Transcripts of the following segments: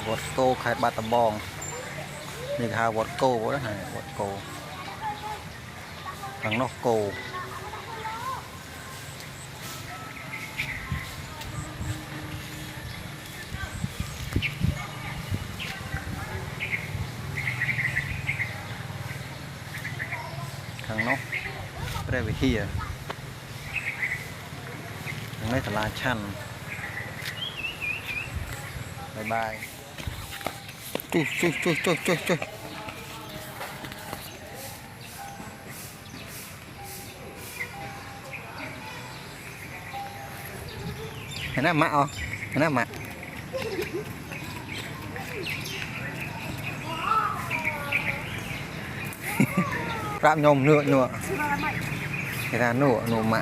vọt cô khai bát tầm bongนี่ค่ะวอดโก้นะฮะวอดโก้ข้างนอกโก้ข้างนอกเรียกว่าเฮียข้างในตลาดชั้นบายบายจุ๊ยเห็นหน้าหมาอ๋อเห็นหน้าหมารามยมนัวเห็นหน้านัวหมา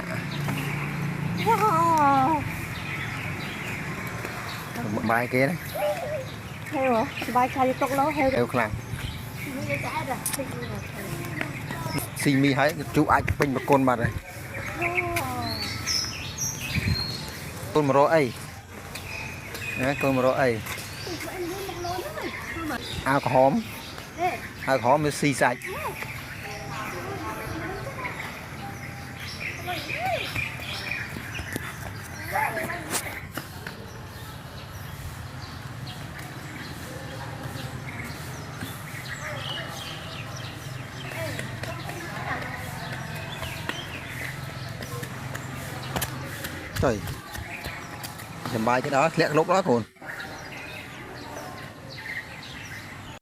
บายเก๋นะเฮลสบายใจตกแล้วเฮล เอวคลังซีมีให้จูอาจเป็นแบบคนมาเลยคนมารอไอ้นะคนมารอไอ้เอาหอมมันซีใส่trời sầm bài cái đó lẹ lúc đó còn